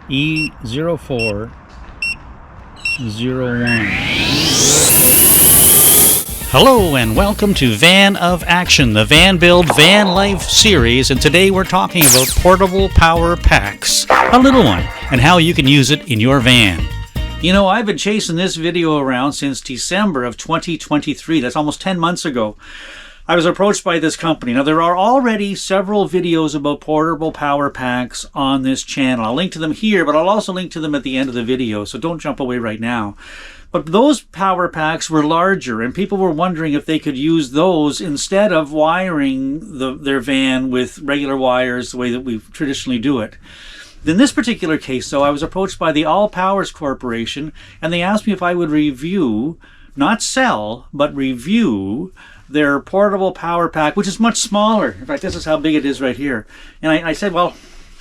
E0401. Hello and welcome to Van of Action, the Van Build Van Life series, and today we're talking about portable power packs, a little one, and how you can use it in your van. You know, I've been chasing this video around since December of 2023. That's almost 10 months ago. I was approached by this company. Now, there are already several videos about portable power packs on this channel. I'll link to them here, but I'll also link to them at the end of the video, so don't jump away right now. But those power packs were larger, and people were wondering if they could use those instead of wiring their van with regular wires the way that we traditionally do it. In this particular case, though, I was approached by the All Powers Corporation, and they asked me if I would review, not sell, but review their portable power pack, which is much smaller. In fact, this is how big it is right here. And I said, well,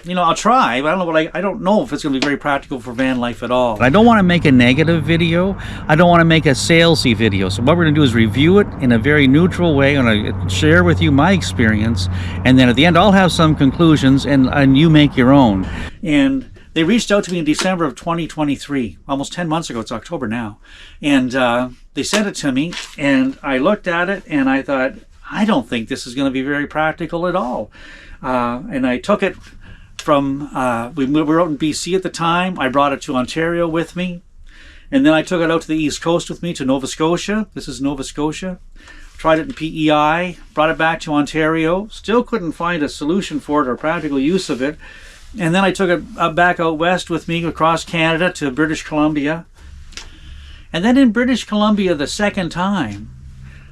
you know, I'll try, but I don't know if it's going to be very practical for van life at all. I don't want to make a negative video. I don't want to make a salesy video. So what we're going to do is review it in a very neutral way. I'm going to share with you my experience, and then at the end I'll have some conclusions, and you make your own. And they reached out to me in December of 2023, almost 10 months ago. It's October now. And they sent it to me, and I looked at it, and I thought, I don't think this is going to be very practical at all. And I took it from, we were out in BC at the time. I brought it to Ontario with me. And then I took it out to the East Coast with me to Nova Scotia. This is Nova Scotia. Tried it in PEI, brought it back to Ontario. Still couldn't find a solution for it or practical use of it. And then I took it back out west with me across Canada to British Columbia. And then in British Columbia the second time,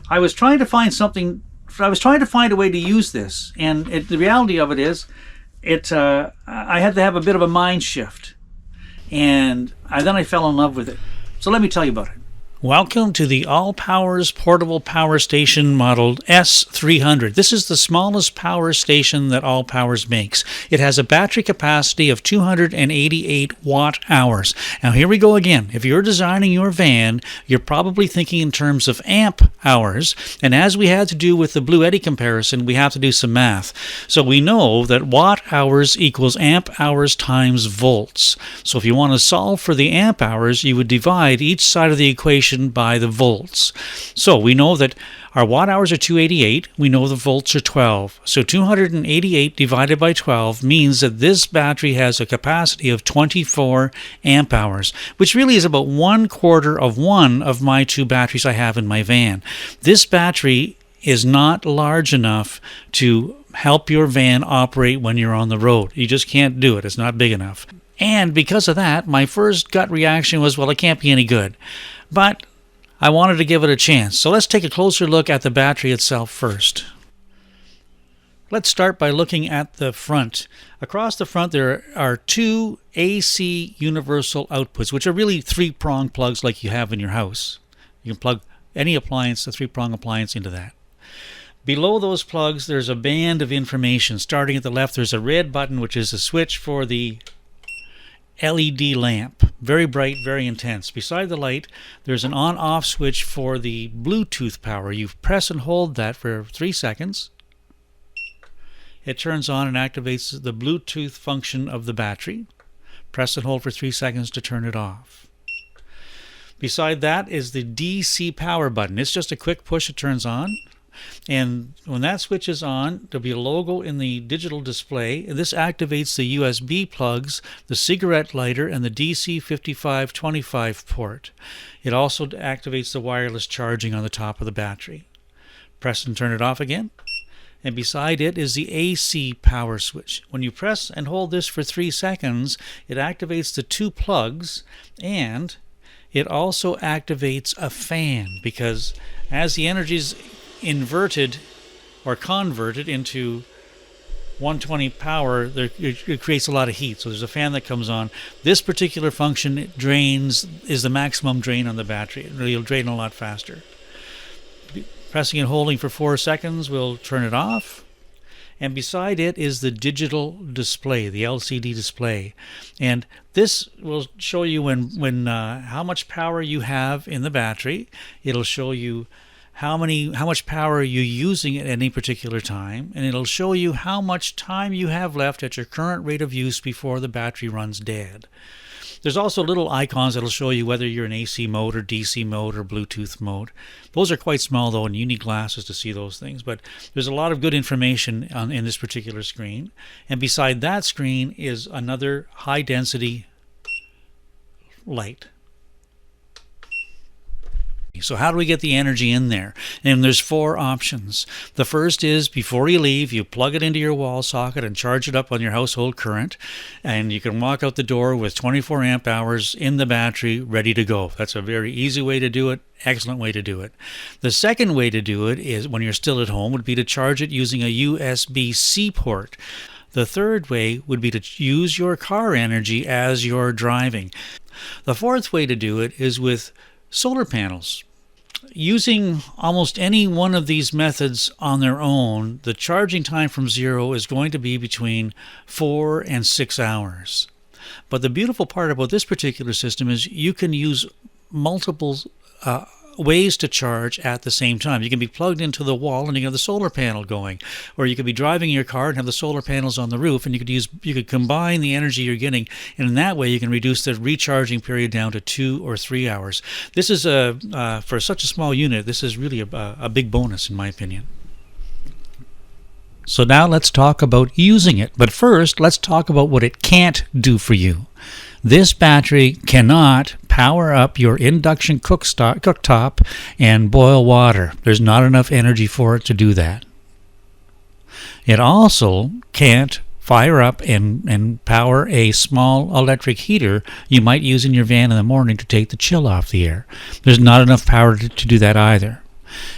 I was trying to find something, I was trying to find a way to use this. And the reality of it is, I had to have a bit of a mind shift. And then I fell in love with it. So let me tell you about it. Welcome to the All Powers Portable Power Station modeled S300. This is the smallest power station that All Powers makes. It has a battery capacity of 288 watt-hours. Now here we go again. If you're designing your van, you're probably thinking in terms of amp-hours, and as we had to do with the Blue Eddy comparison, we have to do some math. So we know that watt-hours equals amp-hours times volts. So if you want to solve for the amp-hours, you would divide each side of the equation by the volts. So we know that our watt hours are 288, we know the volts are 12. So 288 divided by 12 means that this battery has a capacity of 24 amp hours, which really is about 1/4 of one of my two batteries I have in my van. This battery is not large enough to help your van operate when you're on the road. You just can't do it. It's not big enough. And because of that, my first gut reaction was, well, it can't be any good. But I wanted to give it a chance. So let's take a closer look at the battery itself first. Let's start by looking at the front. Across the front there are two AC universal outputs, which are really three-prong plugs like you have in your house. You can plug any appliance, a three-prong appliance, into that. Below those plugs there's a band of information. Starting at the left there's a red button, which is a switch for the LED lamp. Very bright, very intense. Beside the light, there's an on-off switch for the Bluetooth power. You press and hold that for 3 seconds. It turns on and activates the Bluetooth function of the battery. Press and hold for 3 seconds to turn it off. Beside that is the DC power button. It's just a quick push, it turns on. And when that switch is on, there'll be a logo in the digital display. This activates the USB plugs, the cigarette lighter, and the DC 5525 port. It also activates the wireless charging on the top of the battery. Press and turn it off again. And beside it is the AC power switch. When you press and hold this for 3 seconds, it activates the two plugs, and it also activates a fan, because as the energy is inverted or converted into 120 power, it creates a lot of heat. So there's a fan that comes on. This particular function is the maximum drain on the battery. It'll drain a lot faster. Pressing and holding for 4 seconds will turn it off. And beside it is the digital display, the LCD display. And this will show you how much power you have in the battery. It'll show you how much power you're using at any particular time, and it'll show you how much time you have left at your current rate of use before the battery runs dead. There's also little icons that'll show you whether you're in AC mode or DC mode or Bluetooth mode. Those are quite small though, and you need glasses to see those things. But there's a lot of good information in this particular screen. And beside that screen is another high density light. So how do we get the energy in there? And there's 4 options. The first is, before you leave, you plug it into your wall socket and charge it up on your household current, and you can walk out the door with 24 amp hours in the battery ready to go. That's a very easy way to do it. Excellent way to do it. The second way to do it is, when you're still at home, would be to charge it using a USB-C port. The third way would be to use your car energy as you're driving. The fourth way to do it is with solar panels. Using almost any one of these methods on their own, the charging time from zero is going to be between 4 and 6 hours. But the beautiful part about this particular system is you can use multiple ways to charge at the same time. You can be plugged into the wall and you have the solar panel going, or you could be driving your car and have the solar panels on the roof, and you could combine the energy you're getting, and in that way you can reduce the recharging period down to 2 or 3 hours. This is for such a small unit, this is really a big bonus in my opinion. So now let's talk about using it. But first, let's talk about what it can't do for you. This battery cannot power up your induction cooktop and boil water. There's not enough energy for it to do that. It also can't fire up and power a small electric heater you might use in your van in the morning to take the chill off the air. There's not enough power to do that either.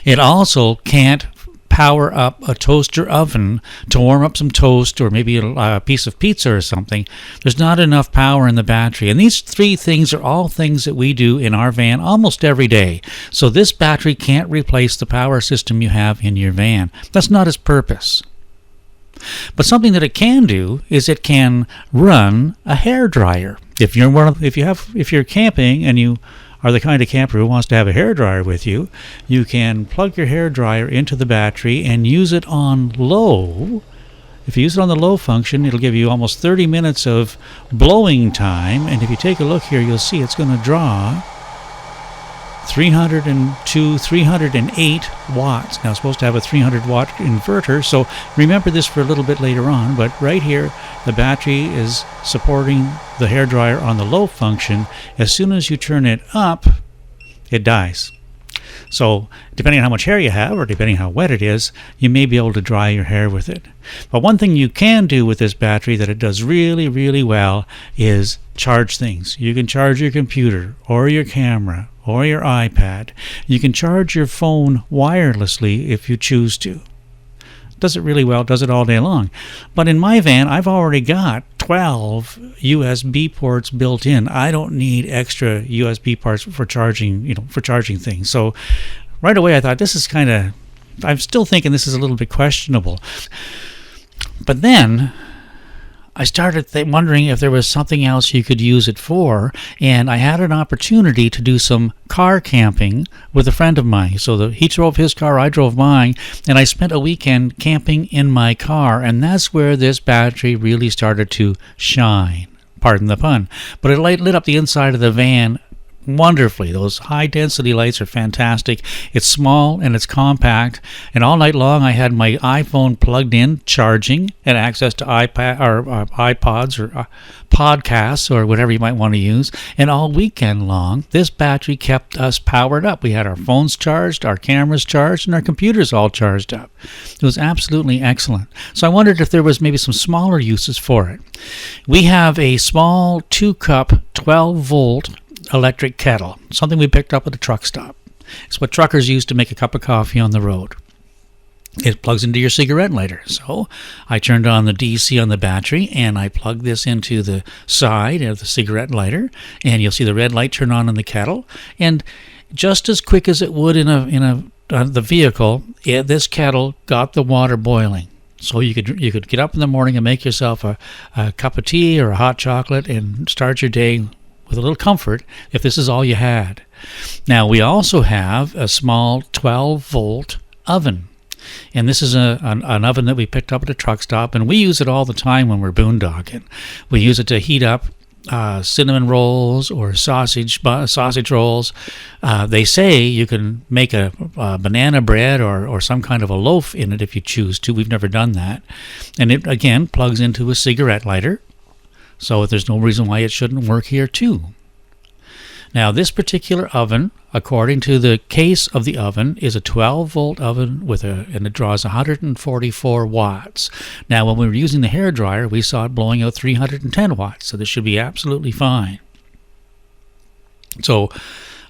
It also can't power up a toaster oven to warm up some toast or maybe a piece of pizza or something. There's not enough power in the battery. And these 3 things are all things that we do in our van almost every day. So this battery can't replace the power system you have in your van. That's not its purpose. But something that it can do is it can run a hairdryer. If you're camping and you are the kind of camper who wants to have a hairdryer with you, you can plug your hairdryer into the battery and use it on low. If you use it on the low function, it'll give you almost 30 minutes of blowing time, and if you take a look here, you'll see it's going to draw 302, 308 watts. Now, it's supposed to have a 300-watt inverter, so remember this for a little bit later on, but right here, the battery is supporting the hairdryer on the low function. As soon as you turn it up, it dies. So, depending on how much hair you have, or depending on how wet it is, you may be able to dry your hair with it. But one thing you can do with this battery that it does really, really well is charge things. You can charge your computer, or your camera, or your iPad. You can charge your phone wirelessly if you choose to. Does it really well, does it all day long. But in my van, I've already got 12 USB ports built in. I don't need extra USB ports for charging, for charging things. So right away I thought I'm still thinking this is a little bit questionable. But then I started wondering if there was something else you could use it for, and I had an opportunity to do some car camping with a friend of mine. So he drove his car, I drove mine, and I spent a weekend camping in my car, and that's where this battery really started to shine. Pardon the pun. But it lit up the inside of the van wonderfully. Those high density lights are fantastic. It's small and it's compact, and all night long I had my iPhone plugged in, charging, and access to iPad or iPods or podcasts or whatever you might want to use. And all weekend long this battery kept us powered up. We had our phones charged, our cameras charged, and our computers all charged up. It was absolutely excellent. So I wondered if there was maybe some smaller uses for it. We have a small 2-cup 12-volt electric kettle, something we picked up at a truck stop. It's what truckers use to make a cup of coffee on the road. It plugs into your cigarette lighter. So I turned on the DC on the battery and I plugged this into the side of the cigarette lighter, and you'll see the red light turn on in the kettle. And just as quick as it would in the vehicle, this kettle got the water boiling. So you could get up in the morning and make yourself a cup of tea or a hot chocolate and start your day with a little comfort if this is all you had. Now, we also have a small 12-volt oven. And this is an oven that we picked up at a truck stop, and we use it all the time when we're boondocking. We use it to heat up cinnamon rolls or sausage rolls. They say you can make a banana bread or some kind of a loaf in it if you choose to. We've never done that. And it, again, plugs into a cigarette lighter, so there's no reason why it shouldn't work here too. Now, this particular oven, according to the case of the oven, is a 12-volt oven and it draws 144 watts. Now, when we were using the hairdryer, we saw it blowing out 310 watts, so this should be absolutely fine. So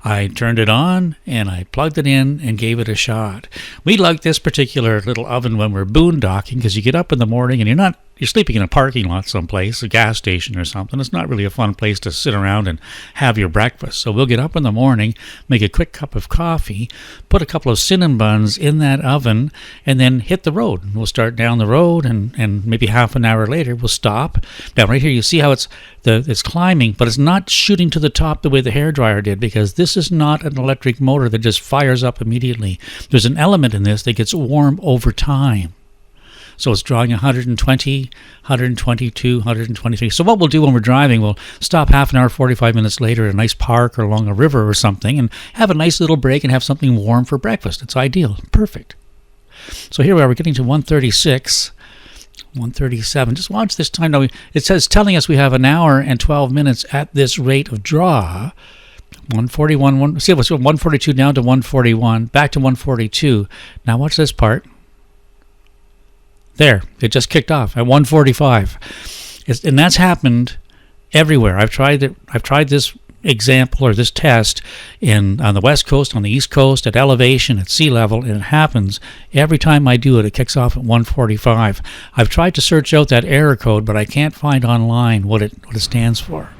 I turned it on and I plugged it in and gave it a shot. We like this particular little oven when we're boondocking because you get up in the morning and you're sleeping in a parking lot someplace, a gas station or something. It's not really a fun place to sit around and have your breakfast. So we'll get up in the morning, make a quick cup of coffee, put a couple of cinnamon buns in that oven, and then hit the road. We'll start down the road, and maybe half an hour later we'll stop. Now right here you see how it's climbing, but it's not shooting to the top the way the hairdryer did, because this is not an electric motor that just fires up immediately. There's an element in this that gets warm over time. So it's drawing 120, 122, 123. So what we'll do when we're driving, we'll stop half an hour, 45 minutes later at a nice park or along a river or something and have a nice little break and have something warm for breakfast. It's ideal. Perfect. So here we are. We're getting to 136, 137. Just watch this time. Now, it says telling us we have an hour and 12 minutes at this rate of draw. 141, see, it was 142 down to 141, back to 142. Now watch this part. There, it just kicked off at 145, and that's happened everywhere. I've tried this example or this test on the West Coast, on the East Coast, at elevation, at sea level, and it happens every time I do it. It kicks off at 145. I've tried to search out that error code, but I can't find online what it stands for.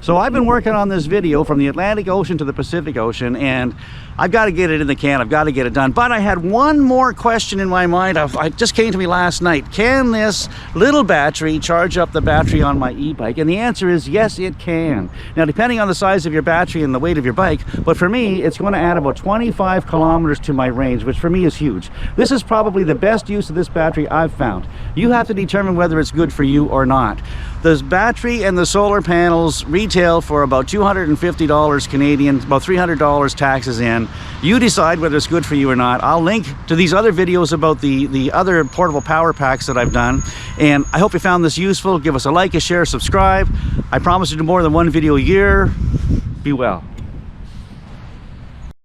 So I've been working on this video from the Atlantic Ocean to the Pacific Ocean, and I've got to get it in the can. I've got to get it done. But I had one more question in my mind. It just came to me last night. Can this little battery charge up the battery on my e-bike? And the answer is yes, it can. Now, depending on the size of your battery and the weight of your bike, but for me, it's going to add about 25 kilometers to my range, which for me is huge. This is probably the best use of this battery I've found. You have to determine whether it's good for you or not. The battery and the solar panels retail for about $250 Canadian, about $300 taxes in. You decide whether it's good for you or not. I'll link to these other videos about the other portable power packs that I've done. And I hope you found this useful. Give us a like, a share, subscribe. I promise to do more than one video a year. Be well.